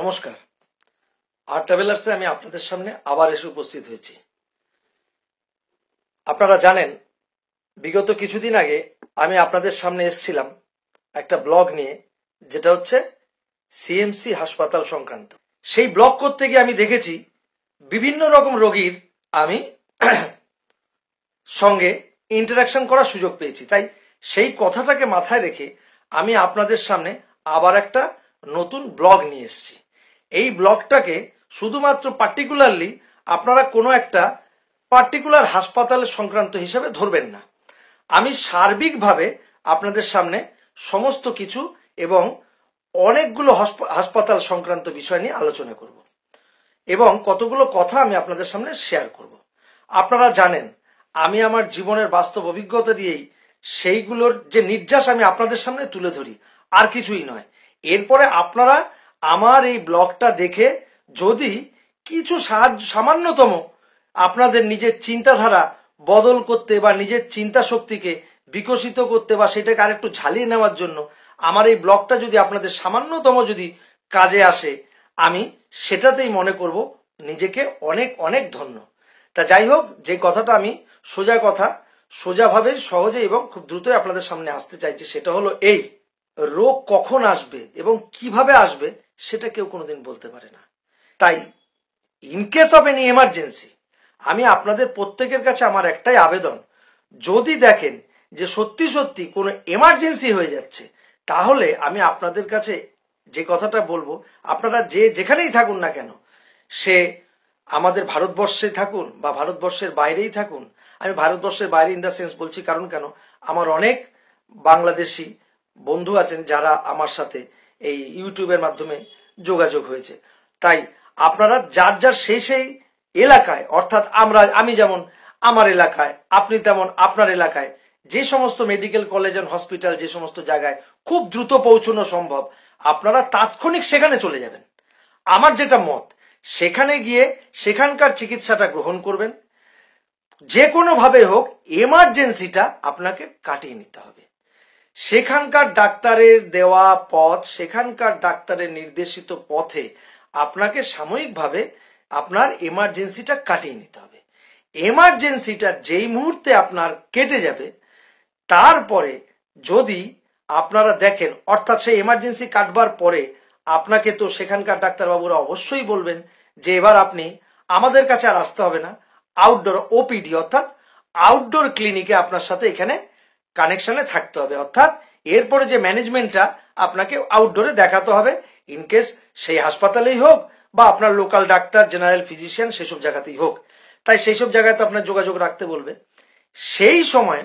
নমস্কার। আর্ট ট্রাভেলার্সে আমি আপনাদের সামনে আবার এসে উপস্থিত হয়েছি। আপনারা জানেন বিগত কিছুদিন আগে আমি আপনাদের সামনে এসেছিলাম একটা ব্লগ নিয়ে, যেটা হচ্ছে সিএমসি হাসপাতাল সংক্রান্ত। সেই ব্লগ করতে গিয়ে আমি দেখেছি বিভিন্ন রকম রোগীর আমি সঙ্গে ইন্টারাকশন করার সুযোগ পেয়েছি। তাই সেই কথাটাকে মাথায় রেখে আমি আপনাদের সামনে আবার একটা নতুন ব্লগ নিয়ে এসেছি। এই ব্লগটাকে শুধুমাত্র পার্টিকুলারলি আপনারা কোনো একটা পার্টিকুলার হাসপাতালের সংক্রান্ত হিসেবে ধরবেন না। আমি সার্বিকভাবে আপনাদের সামনে সমস্ত কিছু এবং অনেকগুলো হাসপাতাল সংক্রান্ত বিষয় নিয়ে আলোচনা করব এবং কতগুলো কথা আমি আপনাদের সামনে শেয়ার করব। আপনারা জানেন আমি আমার জীবনের বাস্তব অভিজ্ঞতা দিয়েই সেইগুলোর যে নির্যাস আমি আপনাদের সামনে তুলে ধরি, আর কিছুই নয়। এরপরে আপনারা আমার এই ব্লগটা দেখে যদি কিছু সামান্যতম আপনাদের নিজের চিন্তাধারা বদল করতে বা নিজের চিন্তা শক্তিকে বিকশিত করতে বা সেটাকে আরেকটু ঝালিয়ে নেওয়ার জন্য আমার এই ব্লগটা যদি আপনাদের সামান্যতম যদি কাজে আসে, আমি সেটাতেই মনে করব নিজেকে অনেক অনেক ধন্য। তা যাই হোক, যে কথাটা আমি সোজাভাবে সহজে এবং খুব দ্রুতই আপনাদের সামনে আসতে চাইছি, সেটা হলো এই: রোগ কখন আসবে এবং কিভাবে আসবে সেটা কেউ কোনোদিন বলতে পারে না। তাই in case of any emergency আমি আপনাদের প্রত্যেকের কাছে আমার একটাই আবেদন, যদি দেখেন যে সত্যি সত্যি কোনো এমার্জেন্সি হয়ে যাচ্ছে, তাহলে আমি আপনাদের কাছে যে কথাটা বলবো, আপনারা যেখানেই থাকুন না কেন, সে আমাদের ভারতবর্ষে থাকুন বা ভারতবর্ষের বাইরেই থাকুন। আমি ভারতবর্ষের বাইরে ইন দ্য সেন্স বলছি কারণ কেন, আমার অনেক বাংলাদেশি বন্ধু আছেন যারা আমার সাথে এই ইউটিউবের মাধ্যমে যোগাযোগ হয়েছে। তাই আপনারা যার যার সেই এলাকায়, অর্থাৎ আমি যেমন আমার এলাকায়, আপনি তেমন আপনার এলাকায় যে সমস্ত মেডিকেল কলেজ এন্ড হসপিটাল, যে সমস্ত জায়গায় খুব দ্রুত পৌঁছানো সম্ভব, আপনারা তাৎক্ষণিক সেখানে চলে যাবেন। আমার যেটা মত, সেখানে গিয়ে সেখানকার চিকিৎসাটা গ্রহণ করবেন। যে কোনো ভাবে হোক এমার্জেন্সিটা আপনাকে কাটিয়ে নিতে হবে। সেখানকার ডাক্তারের দেওয়া পথ, সেখানকার ডাক্তারের নির্দেশিত পথে আপনাকে সাময়িকভাবে আপনার এমার্জেন্সিটা কাটিয়ে নিতে হবে। এমার্জেন্সিটা যেই মুহূর্তে আপনার কেটে যাবে, তারপরে যদি আপনারা দেখেন, অর্থাৎ সেই এমার্জেন্সি কাটবার পরে আপনাকে তো সেখানকার ডাক্তারবাবুরা অবশ্যই বলবেন যে এবার আপনি আমাদের কাছে আর আসতে হবে না, আউটডোর ওপিডি অর্থাৎ আউটডোর ক্লিনিকে আপনার সাথে এখানে কানেকশনে থাকতে হবে। অর্থাৎ এরপরে যে ম্যানেজমেন্টটা আপনাকে আউটডোরে দেখাতে হবে, ইনকেস সেই হাসপাতালেই হোক বা আপনার লোকাল ডাক্তার, জেনারেল ফিজিশিয়ান, সেসব জায়গাতেই হোক। তাই সেই সব জায়গায় তো আপনার যোগাযোগ রাখতে বলবে। সেই সময়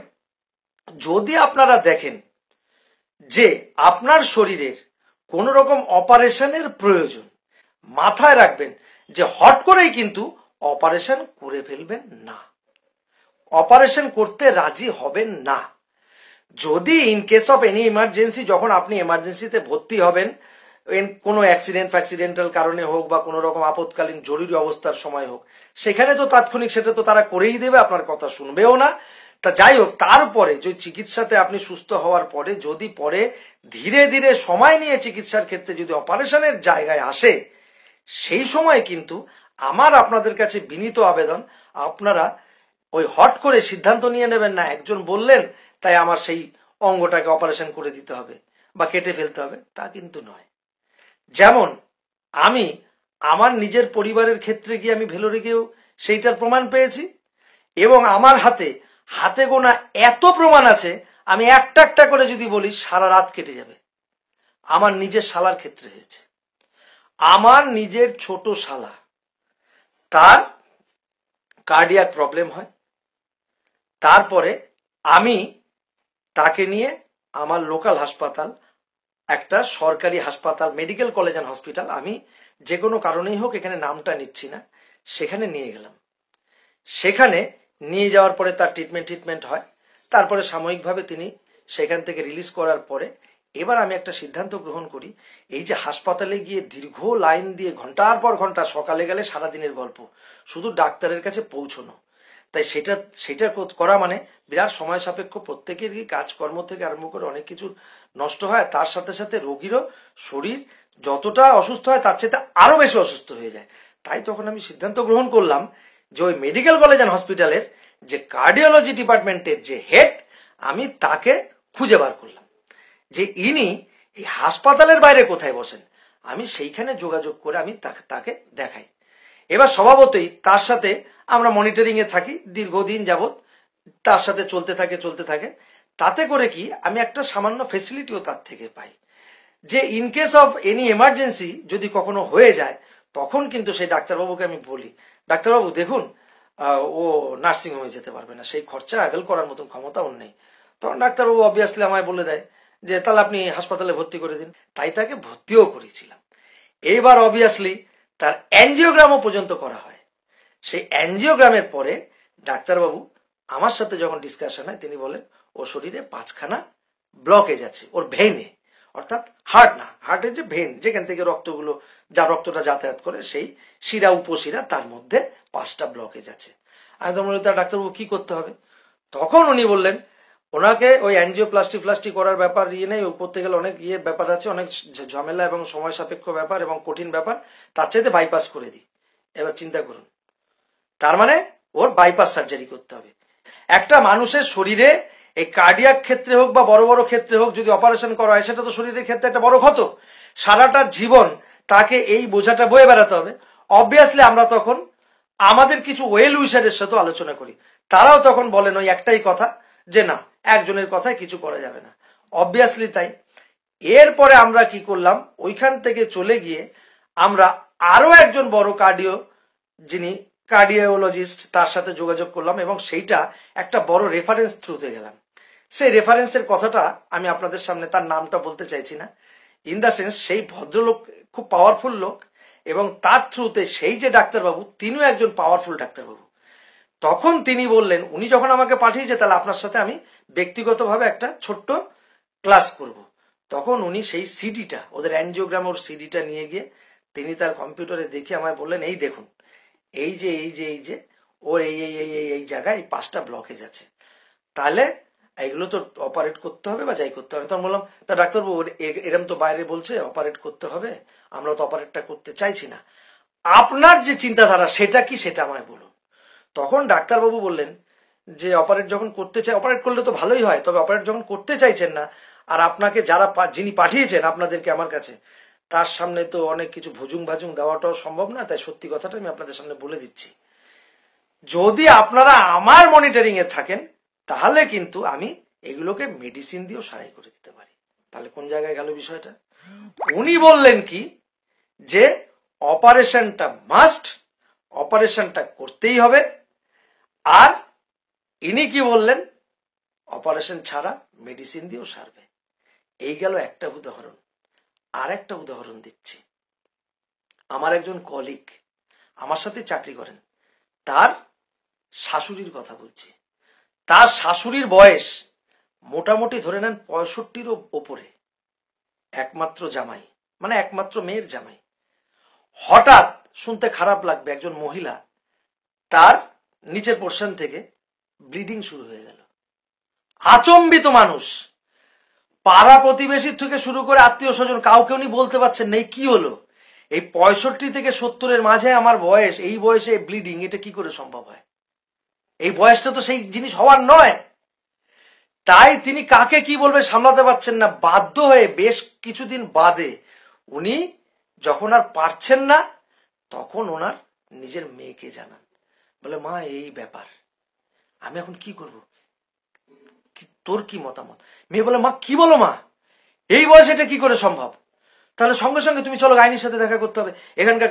যদি আপনারা দেখেন যে আপনার শরীরের কোন রকম অপারেশনের প্রয়োজন, মাথায় রাখবেন যে হট করেই কিন্তু অপারেশন করে ফেলবেন না, অপারেশন করতে রাজি হবেন না। যদি in case of any emergency, যখন আপনি এমার্জেন্সিতে ভর্তি হবেন, কোনো অ্যাক্সিডেন্টাল কারণে হোক বা কোনো রকম আপৎকালীন জরুরি অবস্থার সময় হোক, সেখানে তো তাৎক্ষণিক সেটা তো তারা করেই দেবে, আপনার কথা শুনবেও না। তা যাই হোক, তারপরে যে চিকিৎসাতে আপনি সুস্থ হওয়ার পরে যদি পরে ধীরে ধীরে সময় নিয়ে চিকিৎসার ক্ষেত্রে যদি অপারেশনের জায়গায় আসে, সেই সময় কিন্তু আমার আপনাদের কাছে বিনীত আবেদন, আপনারা ওই হট করে সিদ্ধান্ত নিয়ে নেবেন না একজন বললেন তাই আমার সেই অঙ্গটাকে অপারেশন করে দিতে হবে বা কেটে ফেলতে হবে, তা কিন্তু নয়। যেমন আমি আমার নিজের পরিবারের ক্ষেত্রে গিয়ে আমি ভেলোরে গিয়েও সেইটার প্রমাণ পেয়েছি, এবং আমার হাতে গোনা এত প্রমাণ আছে, আমি একটা একটা করে যদি বলি সারা রাত কেটে যাবে। আমার নিজের শালার ক্ষেত্রে হয়েছে। আমার নিজের ছোট শালা, তার কার্ডিয়াক প্রবলেম হয়, তারপরে আমি তাকে নিয়ে আমার লোকাল হাসপাতাল, একটা সরকারি হাসপাতাল, মেডিকেল কলেজ এন্ড হসপিটাল, আমি যে কোনো কারণেই হোক এখানে নামটা নিচ্ছি না, সেখানে নিয়ে গেলাম। সেখানে নিয়ে যাওয়ার পরে তার ট্রিটমেন্ট হয়। তারপরে সাময়িকভাবে তিনি সেখান থেকে রিলিজ করার পরে এবার আমি একটা সিদ্ধান্ত গ্রহণ করি, এই যে হাসপাতালে গিয়ে দীর্ঘ লাইন দিয়ে ঘন্টার পর ঘন্টা, সকালে গেলে সারাদিনের গল্প, শুধু ডাক্তারের কাছে পৌঁছানো, তাই সেটা করা মানে বিরাট সময় সাপেক্ষ। প্রত্যেকেরই কাজকর্ম থেকে আরম্ভ করে অনেক কিছু নষ্ট হয়, তার সাথে সাথে রোগীরও শরীর যতটা অসুস্থ হয় তার চেয়ে আরো বেশি অসুস্থ হয়ে যায়। তাই তখন আমি সিদ্ধান্ত গ্রহণ করলাম যে ওই মেডিকেল কলেজ অ্যান্ড হসপিটালের যে কার্ডিওলজি ডিপার্টমেন্টের যে হেড, আমি তাকে খুঁজে বার করলাম যে ইনি এই হাসপাতালের বাইরে কোথায় বসেন। আমি সেইখানে যোগাযোগ করে আমি তাকে দেখাই। এবার স্বভাবতই তার সাথে আমরা মনিটরিং এ থাকি দীর্ঘদিন যাবৎ, তার সাথে চলতে থাকে। তাতে করে কি আমি একটা সামান্য ফেসিলিটিও তার থেকে পাই, যে in case of any emergency যদি কখনো হয়ে যায়, তখন কিন্তু সেই ডাক্তারবাবুকে আমি বলি, ডাক্তারবাবু দেখুন ও নার্সিং হোমে যেতে পারবে না, সেই খরচা অ্যাভেল করার মতন ক্ষমতা ওর নেই। তখন ডাক্তারবাবু অবভিয়াসলি আমায় বলে দেয় যে তাহলে আপনি হাসপাতালে ভর্তি করে দিন। তাই তাকে ভর্তিও করেছিলাম। এইবার অবভিয়াসলি তার অ্যাঞ্জিওগ্রামও পর্যন্ত করা হয়। সেই অ্যাঞ্জিওগ্রামের পরে ডাক্তারবাবু আমার সাথে যখন ডিসকাশন হয়, তিনি বলেন ওর শরীরে 5খানা ব্লকেজ আছে, ওর ভেইনে, অর্থাৎ হার্ট না, হার্টের যে ভেইন যেখান থেকে রক্তটা যাতায়াত করে, সেই শিরা উপশিরা, তার মধ্যে 5টা ব্লকেজ আছে। আমি তো বললাম ডাক্তারবাবু কি করতে হবে? তখন উনি বললেন ওনাকে ওই অ্যাঞ্জিওপ্লাস্টি করার ব্যাপার নেই, করতে গেলে অনেক ব্যাপার আছে, অনেক ঝামেলা এবং সময় সাপেক্ষ ব্যাপার এবং কঠিন ব্যাপার, তার চাইতে বাইপাস করে দিই। এবার চিন্তা করুন, তার মানে ওর বাইপাস সার্জারি করতে হবে। একটা মানুষের শরীরে এই কার্ডিয়াক ক্ষেত্রে হোক বা বড় বড় ক্ষেত্রে হোক যদি অপারেশন করা হয়, সেটা তো শরীরের ক্ষেত্রে একটা বড় ক্ষত। সারাটা জীবন তাকে এই বোঝাটা বয়ে বেড়াতে হবে। অবভিয়াসলি আমরা তখন আমাদের কিছু ওয়েল উইশারের সাথে আলোচনা করি, তারাও তখন বলেন ওই একটাই কথা যে না, একজনের কথায় কিছু করা যাবে না। অবভিয়াসলি তাই। এরপরে আমরা কি করলাম, ওইখান থেকে চলে গিয়ে আমরা আরো একজন বড় যিনি কার্ডিওলজিস্ট, তার সাথে যোগাযোগ করলাম এবং সেইটা একটা বড় রেফারেন্স থ্রুতে গেলাম। সেই রেফারেন্সের কথাটা আমি আপনাদের সামনে, তার নামটা বলতে চাইছি না, ইন দ্য সেন্স সেই ভদ্রলোক খুব পাওয়ারফুল লোক এবং তার থ্রুতে সেই যে ডাক্তারবাবু, তিনিও একজন পাওয়ারফুল ডাক্তারবাবু। তখন তিনি বললেন, উনি যখন আমাকে পাঠিয়েছে তাহলে আপনার সাথে আমি ব্যক্তিগতভাবে একটা ছোট্ট ক্লাস করব। তখন উনি সেই সিডিটা, ওদের অ্যাঞ্জিওগ্রাম ওর সিডিটা নিয়ে গিয়ে তিনি তার কম্পিউটারে দেখে আমায় বললেন, এই দেখুন এই যে ওর এই জায়গায় 5টা ব্লকেজ আছে, তাহলে এগুলো তো অপারেট করতে হবে বা যাই করতে হবে। তখন বললাম তা ডাক্তারবাবু এরম তো বাইরে বলছে অপারেট করতে হবে, আমরা তো অপারেটটা করতে চাইছি না, আপনার যে চিন্তাধারা সেটা কি, সেটা আমায় বলুন। তখন ডাক্তারবাবু বললেন যে অপারেট যখন করতে চাই, অপারেট করলে তো ভালোই হয়, তবে অপারেট যখন করতে চাইছেন না, আর আপনাকে যিনি পাঠিয়েছেন আপনাদেরকে আমার কাছে, তার সামনে তো অনেক কিছু ভুজুং ভাজুং দেওয়াটাও সম্ভব না, তাই সত্যি কথাটা আমি আপনাদের সামনে বলে দিচ্ছি, যদি আপনারা আমার মনিটরিং এ থাকেন তাহলে কিন্তু আমি এগুলোকে মেডিসিন দিয়েও সারাই করে দিতে পারি। তাহলে কোন জায়গায় গেল বিষয়টা? উনি বললেন কি যে অপারেশনটা মাস্ট, অপারেশনটা করতেই হবে। আর ইনি কি বললেন, অপারেশন ছাড়া মেডিসিন দিয়েও সারবে। এই গেল একটা উদাহরণ। আর একটা উদাহরণ দিচ্ছি। আমার একজন কলিগ আমার সাথে চাকরি করেন, তার শাশুড়ির কথা বলছি। তার শাশুড়ির বয়স মোটামুটি ধরে নেন 65-র ওপরে, একমাত্র জামাই, মানে একমাত্র মেয়ের জামাই। হঠাৎ শুনতে খারাপ লাগবে, একজন মহিলা, তার নিচের পোর্শন থেকে ব্লিডিং শুরু হয়ে গেল। আচম্বিত মানুষ, পাড়া প্রতিবেশী থেকে শুরু করে আত্মীয় স্বজন কাউকে উনি বলতে পারছেন না কি হলো। এই 65 থেকে 70-এর মাঝে আমার বয়স, এই বয়সে ব্লিডিং, এটা কি করে সম্ভব হয়? এই বয়সটা তো সেই জিনিস হওয়ার নয়। তাই তিনি কাকে কি বলবে সামলাতে পারছেন না, বাধ্য হয়ে বেশ কিছুদিন বাদে উনি যখন আর পারছেন না, তখন ওনার নিজের মেয়েকে জানান, বলে মা এই ব্যাপার, আমি এখন কি করব, তোর কি মতামত? মেয়ে বলে মা কি বলো মা, এই বয়সে এটা কি করে সম্ভব? তাহলে সঙ্গে সঙ্গে তুমি চলো, গাইনির সাথে দেখা করতে হবে, এখানকার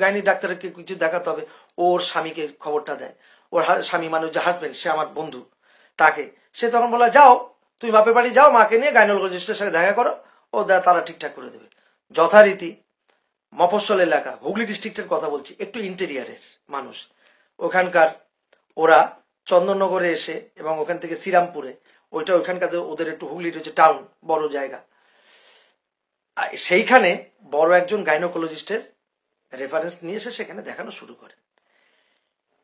গাইনির ডাক্তারকে কিছু দেখাতে হবে। ওর স্বামীকে খবরটা দেয়, ওর স্বামী মানে যে হাজবেন্ড, সে আমার বন্ধু, তাকে সে তখন বলে যাও তুমি বাপের বাড়ি যাও, মাকে নিয়ে গাইনোলজিস্টের সাথে দেখা করো, ও তারা ঠিকঠাক করে দেবে। যথারীতি মফস্বল এলাকা, হুগলি ডিস্ট্রিক্টের কথা বলছি, একটু ইন্টেরিয়ারের মানুষ, ওখানকার ওরা চন্দননগরে এসে এবং ওখান থেকে শ্রীরামপুরে, ওইখানকার ওদের একটু হুগলির হচ্ছে টাউন, বড় জায়গা, সেইখানে বড় একজন গাইনোকোলজিস্টের রেফারেন্স নিয়ে এসে সেখানে দেখানো শুরু করে।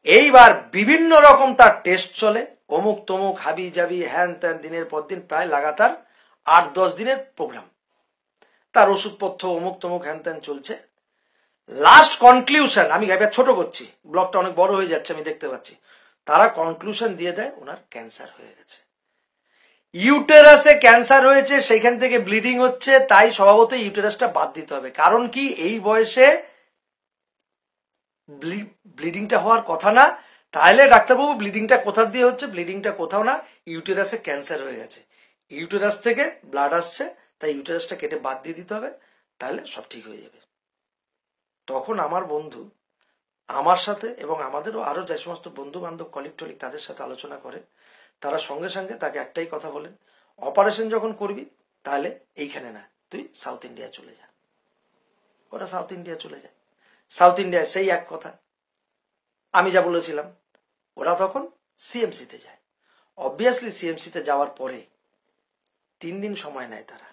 এইবার বিভিন্ন রকম তার টেস্ট চলে, অমুক তমুক হাবি জাবি হ্যান ত্যান, দিনের পর দিন, প্রায় লাগাতার 8-10 দিনের প্রোগ্রাম। তার ওষুধপত্র অমুক তমুক হ্যান ত্যান চলছে। লাস্ট কনক্লুশন, আমি এবার ছোট করছি, ব্লগটা অনেক বড় হয়ে যাচ্ছে আমি দেখতে পাচ্ছি, তারা কনক্লুশন দিয়ে দেয় ওনার ক্যান্সার হয়ে গেছে, ইউটেরাসে ক্যান্সার হয়েছে, সেইখান থেকে ব্লিডিং হচ্ছে, তাই স্বভাবতই ইউটেরাসটা বাদ দিতে হবে। কারণ কি, এই বয়সে ব্লিডিংটা হওয়ার কথা না। তাহলে ডাক্তারবাবু ব্লিডিংটা কোথা দিয়ে হচ্ছে? ব্লিডিংটা কোথাও না, ইউটেরাসে ক্যান্সার হয়ে গেছে, ইউটেরাস থেকে ব্লাড আসছে, তাই ইউটেরাসটা কেটে বাদ দিয়ে দিতে হবে, তাহলে সব ঠিক হয়ে যাবে। তখন আমার বন্ধু আমার সাথে এবং আমাদেরও আরো যে সমস্ত বন্ধু বান্ধব কলিগ টলিগ তাদের সাথে আলোচনা করে, তারা সঙ্গে সঙ্গে তাকে একটাই কথা বলেন, অপারেশন যখন করবি তাহলে এইখানে না, তুই সাউথ ইন্ডিয়া চলে যা। ওরা সাউথ ইন্ডিয়া চলে যায়। সাউথ ইন্ডিয়ায় সেই এক কথা আমি যা বলেছিলাম, ওরা তখন সিএমসিতে যায়। অবভিয়াসলি সিএমসিতে যাওয়ার পরে 3 দিন সময় নেয় তারা।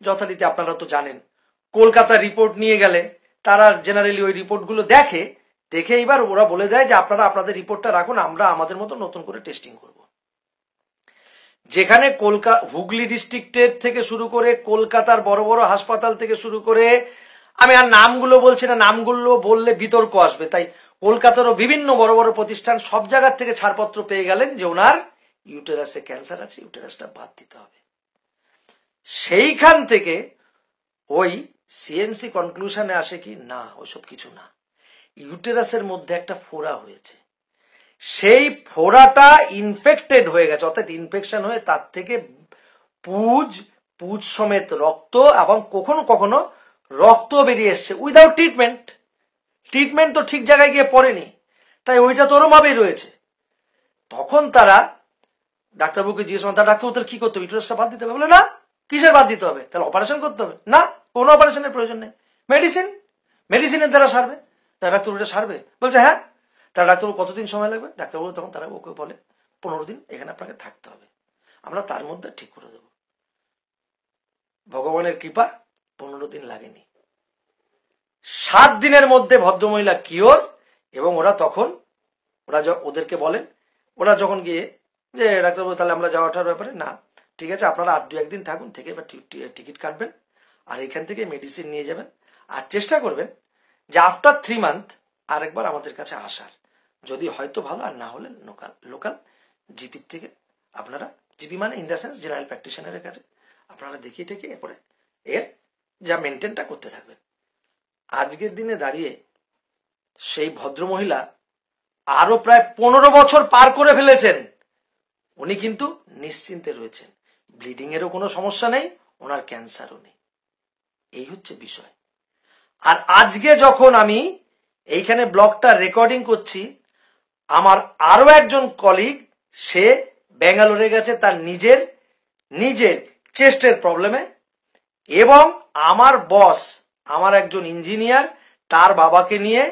যথারীতি আপনারা তো জানেন, কলকাতা রিপোর্ট নিয়ে গেলে তারা জেনারেলি ওই রিপোর্টগুলো দেখে, এবার ওরা বলে দেয় যে আপনারা আপনাদের রিপোর্টটা রাখুন, আমরা আমাদের মতো নতুন করে টেস্টিং করব। যেখানে হুগলি ডিস্ট্রিক্টের থেকে শুরু করে কলকাতার বড় বড় হাসপাতাল থেকে শুরু করে, আমি আর নামগুলো বলছি না, নামগুলো বললে বিতর্ক আসবে, তাই কলকাতারও বিভিন্ন বড় বড় প্রতিষ্ঠান সব জায়গার থেকে ছাড়পত্র পেয়ে গেলেন যে ওনার ইউটেরাসে ক্যান্সার আছে, ইউটেরাসটা বাদ দিতে হবে। সেইখান থেকে ওই সিএমসি কনক্লুশনে আসে কি না, ওইসব কিছু না, ইউটেরাসের মধ্যে একটা ফোড়া হয়েছে, সেই ফোড়াটা ইনফেক্টেড হয়ে গেছে, অর্থাৎ ইনফেকশন হয়ে তার থেকে পুজ সমেত রক্ত এবং কখনো কখনো রক্ত বেরিয়ে এসছে উইদাউট ট্রিটমেন্ট তো ঠিক জায়গায় গিয়ে পড়েনি, তাই ওইটা তো ওরমভাবেই রয়েছে। তখন তারা ডাক্তারবাবুকে জিজ্ঞেস করেন, তার ডাক্তারবাবু তোর কি করতে হবে, ইউটেরাসটা বাদ দিতে হবে? বলে না, কিসের বাদ দিতে হবে, তাহলে অপারেশন করতে হবে? না, কোনো অপারেশনের প্রয়োজন নেই, মেডিসিনের দ্বারা সারবে। তার ডাক্তারবাবুটা সারবে? বলছে হ্যাঁ। তার ডাক্তারবাবু কতদিন সময় লাগবে? ডাক্তারবাবু তখন তারা ওকে বলে 15 দিন এখানে আপনাকে থাকতে হবে, আমরা তার মধ্যে ঠিক করে দেব। ভগবানের কৃপা 15 দিন লাগেনি, 7 দিনের মধ্যে ভদ্রমহিলা কিওর। এবং ওরা ওদেরকে বলেন, ওরা যখন গিয়ে যে ডাক্তারবাবু তাহলে আমরা যাওয়াটার ব্যাপারে, না ঠিক আছে আপনারা আর 2-1 দিন থাকুন, থেকে এবার টিকিট কাটবেন আর এখান থেকে মেডিসিন নিয়ে যাবেন, আর চেষ্টা করবেন যে আফটার 3 মান্থ আরেকবার আমাদের কাছে আসার, যদি হয়তো ভালো, আর না হলে লোকাল জিপির থেকে আপনারা, জিপি মানে ইন দ্য সেন্স জেনারেল প্র্যাকটিশনারের কাছে আপনারা দেখিয়ে টেকে এরপরে এর যা মেনটেনটা করতে থাকবেন। আজকের দিনে দাঁড়িয়ে সেই ভদ্রমহিলা আরো প্রায় 15 বছর পার করে ফেলেছেন, উনি কিন্তু নিশ্চিন্তে রয়েছেন, ব্লিডিং এরও কোনো সমস্যা নেই, ওনার ক্যান্সারও নেই। এই হচ্ছে বিষয়। আর আজকে যখন আমি এইখানে ব্লগটা রেকর্ডিং করছি, আমার আরো একজন কলিগ, সে ব্যাঙ্গালোরে গেছে তার নিজের চেস্টের প্রবলেমে, এবং আমার বস, আমার একজন ইঞ্জিনিয়ার, তার বাবাকে নিয়ে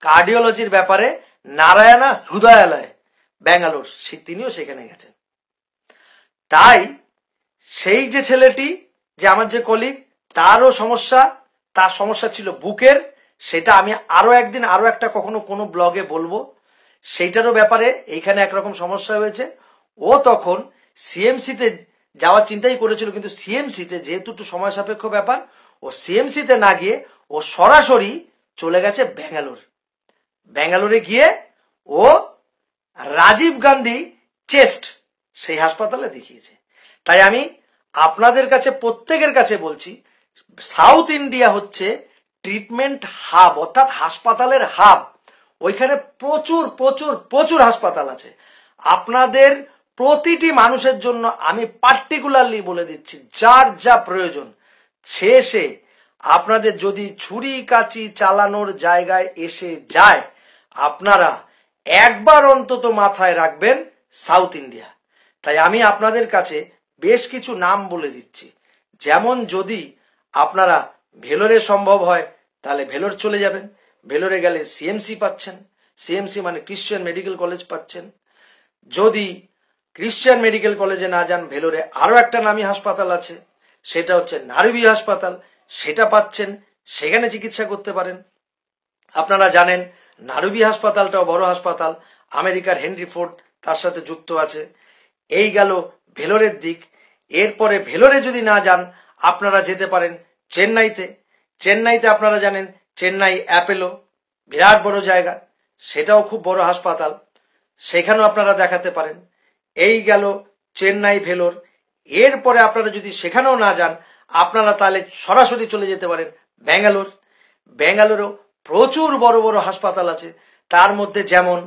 কার্ডিওলজির ব্যাপারে নারায়ণা হৃদয়ালয় ব্যাঙ্গালোর, তিনিও সেখানে গেছেন। তাই সেই যে ছেলেটি, যে আমার যে কলিগ, তার সমস্যা ছিল বুকের, সেটা আমি আরো একদিন আরো একটা কখনো কোনো ব্লগে বলবো, সেইটারও ব্যাপারে এইখানে একরকম সমস্যা হয়েছে। ও তখন সিএমসিতে যাওয়ার চিন্তাই করেছিল, কিন্তু সিএমসিতে যেহেতু একটু সময় সাপেক্ষ ব্যাপার, ও সিএমসিতে না গিয়ে ও সরাসরি চলে গেছে ব্যাঙ্গালোরে গিয়ে ও রাজীব গান্ধী চেস্ট সেই হাসপাতালে দেখিয়েছে। তাই আমি আপনাদের কাছে প্রত্যেকের কাছে বলছি, সাউথ ইন্ডিয়া হচ্ছে ট্রিটমেন্ট হাব, অর্থাৎ হাসপাতালের হাব। ওইখানে প্রচুর হাসপাতাল আছে। আপনাদের প্রতিটি মানুষের জন্য আমি পার্টিকুলারলি বলে দিচ্ছি, যার যা প্রয়োজন সে আপনাদের যদি ছুরি কাঁচি চালানোর জায়গায় এসে যায়, আপনারা একবার অন্তত মাথায় রাখবেন সাউথ ইন্ডিয়া। তাই আমি আপনাদের কাছে বেশ কিছু নাম বলে দিচ্ছি, যেমন যদি আপনারা ভেলোরে সম্ভব হয় তাহলে ভেলোর চলে যাবেন, ভেলোরে গেলে সিএমসি পাচ্ছেন, সিএমসি মানে ক্রিশ্চিয়ান মেডিকেল কলেজ পাচ্ছেন। যদি ক্রিশ্চিয়ান মেডিকেল কলেজে না যান, ভেলোরে আরো একটা নামী হাসপাতাল আছে, সেটা হচ্ছে নারুবি হাসপাতাল, সেটা পাচ্ছেন, সেখানে চিকিৎসা করতে পারেন। আপনারা জানেন নারুবি হাসপাতালটাও বড় হাসপাতাল, আমেরিকার হেনরি ফোর্ড তার সাথে যুক্ত আছে। এই গেল ভেলোরের দিক। এরপরে ভেলোরে যদি না যান, আপনারা যেতে পারেন চেন্নাইতে চেন্নাইতে আপনারা জানেন চেন্নাই অ্যাপেলো বিরাট বড় জায়গা, সেটাও খুব বড় হাসপাতাল, সেখানেও আপনারা দেখাতে পারেন। এই গেল চেন্নাই ভেলোর। এরপরে আপনারা যদি সেখানেও না যান, আপনারা তাহলে সরাসরি চলে যেতে পারেন ব্যাঙ্গালোর। ব্যাঙ্গালোরেও প্রচুর বড় বড় হাসপাতাল আছে, তার মধ্যে যেমন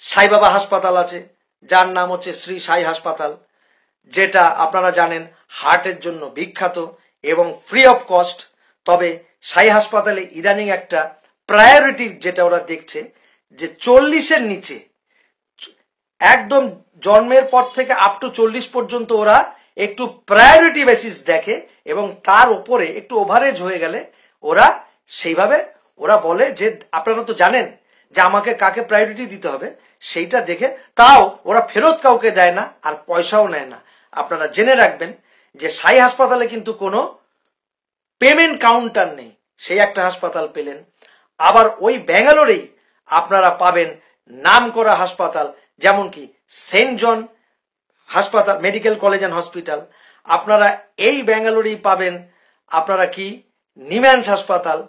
সাইবাবা হাসপাতাল আছে, যার নাম হচ্ছে শ্রী সাই হাসপাতাল, যেটা আপনারা জানেন হার্টের জন্য বিখ্যাত এবং ফ্রি অফ কস্ট। তবে সাই হাসপাতালে ইদানিং একটা প্রায়োরিটি যেটা ওরা দেখছে, যে 40-এর নিচে, একদম জন্মের পর থেকে আপ টু 40 পর্যন্ত ওরা একটু প্রায়োরিটি বেসিস দেখে, এবং তার উপরে একটু ওভারেজ হয়ে গেলে ওরা সেইভাবে ওরা বলে যে আপনারা তো জানেন যে আমাকে কাকে প্রায়োরিটি দিতে হবে, সেইটা দেখে তাও ওরা ফেরত কাউকে দেয় না, আর পয়সাও নেয় না। আপনারা জেনে রাখবেন যে সাই হাসপাতালে কিন্তু কোনো পেমেন্ট কাউন্টার নেই, সেই একটা হাসপাতাল পেলেন। আবার ওই ব্যাঙ্গালোরেই আপনারা পাবেন নামকরা হাসপাতাল, যেমন কি সেন্ট জন হাসপাতাল, মেডিকেল কলেজ অ্যান্ড হসপিটাল। আপনারা এই ব্যাঙ্গালোরেই পাবেন আপনারা কি নিম্যান্স হাসপাতাল।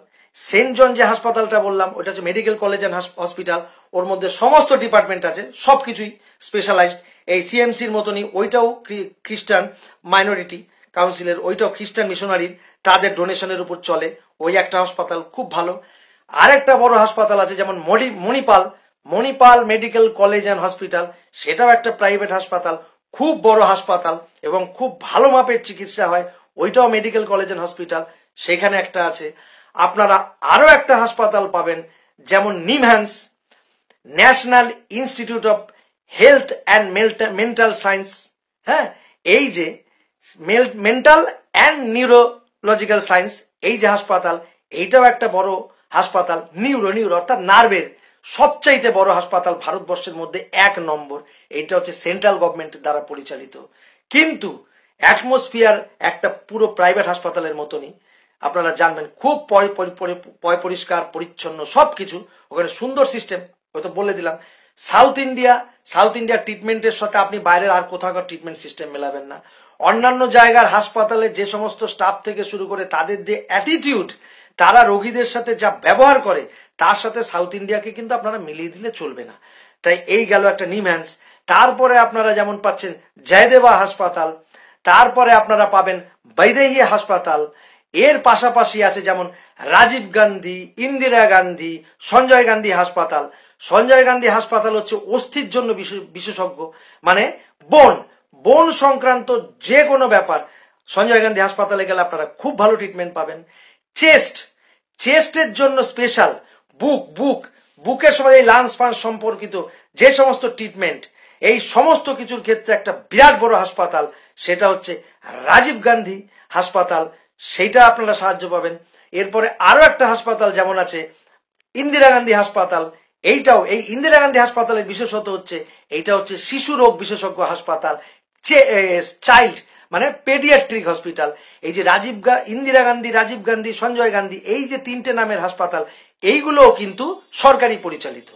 সেন্ট জন যে হাসপাতালটা বললাম ওটা হচ্ছে মেডিকেল কলেজ অ্যান্ড হসপিটাল, ওর মধ্যে সমস্ত ডিপার্টমেন্ট আছে, সবকিছুই স্পেশালাইজড। এই সিএমসির মতনই ওইটাও খ্রিস্টান মাইনরিটি কাউন্সিলের, ওইটাও খ্রিস্টান মিশনারির তাদের ডোনেশনের উপর চলে, ওই একটা হাসপাতাল খুব ভালো। আরেকটা বড় হাসপাতাল আছে যেমন Manipal medical college and hospital, সেটাও একটা প্রাইভেট হাসপাতাল, খুব বড় হাসপাতাল এবং খুব ভালো মাপের চিকিৎসা হয়, ওইটাও মেডিকেল কলেজ অ্যান্ড হসপিটাল, সেখানে একটা আছে। আপনারা আরো একটা হাসপাতাল পাবেন যেমন NIMHANS, national institute of health and mental science. হ্যাঁ, এই যে মেন্টাল অ্যান্ড নিউরোলজিক্যাল সায়েন্স, এই যে হাসপাতাল, এইটাও একটা বড় হাসপাতাল। নিউরো অর্থাৎ নার্ভের সবচাইতে বড় হাসপাতাল ভারতবর্ষের মধ্যে 1 নম্বর। এইটা হচ্ছে সেন্ট্রাল গভর্নমেন্ট দ্বারা পরিচালিত, কিন্তু অ্যাটমসফিয়ার একটা পুরো প্রাইভেট হাসপাতালের মতনই। আপনারা জানবেন খুব পরিষ্কার পরিচ্ছন্ন সবকিছু, ওখানে সুন্দর সিস্টেম, হয়তো বলে দিলাম। সাউথ ইন্ডিয়া ট্রিটমেন্টের সাথে আপনি বাইরের আর কোথাকার ট্রিটমেন্ট সিস্টেম মেলাবেন না। অন্যান্য জায়গার হাসপাতালে যে সমস্ত স্টাফ থেকে শুরু করে তাদের যে অ্যাটিটিউড, তারা রোগীদের সাথে যা ব্যবহার করে, তার সাথে সাউথ ইন্ডিয়াকে কিন্তু আপনারা মিলিয়ে দিলে চলবে না। তাই এই গেল একটা নিমহ্যান্স। তারপরে আপনারা যেমন পাচ্ছেন জয়দেবা হাসপাতাল, তারপরে আপনারা পাবেন বৈদেহী হাসপাতাল, এর পাশাপাশি আছে যেমন রাজীব গান্ধী, ইন্দিরা গান্ধী, সঞ্জয় গান্ধী হাসপাতাল। সঞ্জয় গান্ধী হাসপাতাল হচ্ছে অস্থির জন্য বিশেষজ্ঞ, মানে বোন সংক্রান্ত যে কোনো ব্যাপার সঞ্জয় গান্ধী হাসপাতালে গেলে আপনারা খুব ভালো ট্রিটমেন্ট পাবেন। চেস্টের জন্য স্পেশাল, বুকের সময় এই লাংস ফাংস সম্পর্কিত যে সমস্ত ট্রিটমেন্ট, এই সমস্ত কিছুর ক্ষেত্রে একটা বিরাট বড় হাসপাতাল, সেটা হচ্ছে রাজীব গান্ধী হাসপাতাল, সেইটা আপনারা সাহায্য পাবেন। এরপরে আরো একটা হাসপাতাল যেমন আছে ইন্দিরা গান্ধী হাসপাতাল, এই ইন্দিরা গান্ধী হাসপাতালের বিশেষত হচ্ছে এইটা হচ্ছে শিশু রোগ বিশেষজ্ঞ হাসপাতাল, চাইল্ড মানে পেডিয়াট্রিক হসপিটাল। এই যে ইন্দিরা গান্ধী, রাজীব গান্ধী, সঞ্জয় গান্ধী, এই যে 3টে নামের হাসপাতাল, এইগুলোও কিন্তু সরকারি পরিচালিত।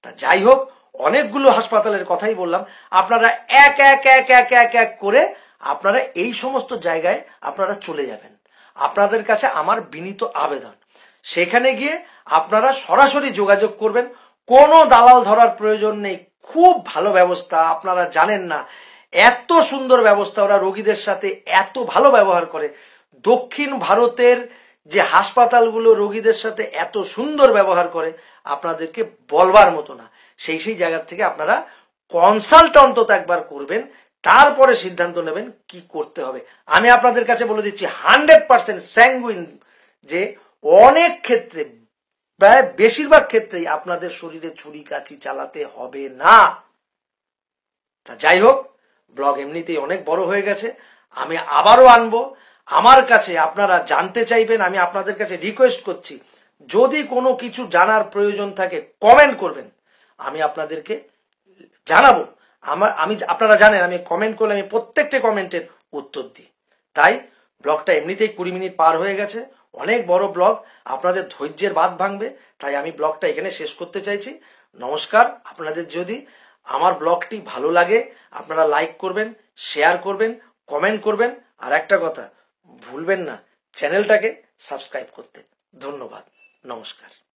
তা যাই হোক, অনেকগুলো হাসপাতালের কথাই বললাম। আপনারা এক এক এক এক এক এক করে আপনারা এই সমস্ত জায়গায় আপনারা চলে যাবেন। আপনাদের কাছে আমার বিনীত আবেদন, সেখানে গিয়ে আপনারা সরাসরি যোগাযোগ করবেন, কোনো দালাল ধরার প্রয়োজন নেই। খুব ভালো ব্যবস্থা, আপনারা জানেন না এত সুন্দর ব্যবস্থা, ওরা রোগীদের সাথে এত ভালো ব্যবহার করে। দক্ষিণ ভারতের যে হাসপাতালগুলো রোগীদের সাথে এত সুন্দর ব্যবহার করে, আপনাদেরকে বলবার মতো না। সেই জায়গা থেকে আপনারা কনসাল্ট অন্তত একবার করবেন, তারপরে সিদ্ধান্ত নেবেন কি করতে হবে। আমি আপনাদের কাছে বলে দিচ্ছি 100% স্যাঙ্গুইন, যে অনেক ক্ষেত্রে, প্রায় বেশিরভাগ ক্ষেত্রেই আপনাদের শরীরে ছুরি কাঁচি চালাতে হবে না। তা যাই হোক, ব্লগ এমনিতেই অনেক বড় হয়ে গেছে, আমি আবারও আনবো। আমার কাছে আপনারা জানতে চাইবেন, আমি আপনাদের কাছে রিকোয়েস্ট করছি, যদি কোনো কিছু জানার প্রয়োজন থাকে কমেন্ট করবেন, আমি আপনাদেরকে জানাবো। আপনারা জানেন আমি কমেন্ট করলে আমি প্রত্যেকটা কমেন্টের উত্তর দিই। তাই ব্লগটা এমনিতেই 20 মিনিট পার হয়ে গেছে, অনেক বড় ব্লগ, আপনাদের ধৈর্যের বাঁধ ভাঙবে, তাই আমি ব্লগটা এখানে শেষ করতে চাইছি। নমস্কার। আপনাদের যদি আমার ব্লগটি ভালো লাগে আপনারা লাইক করবেন, শেয়ার করবেন, কমেন্ট করবেন, আর একটা কথা ভুলবেন না, চ্যানেলটাকে সাবস্ক্রাইব করতে। ধন্যবাদ, নমস্কার।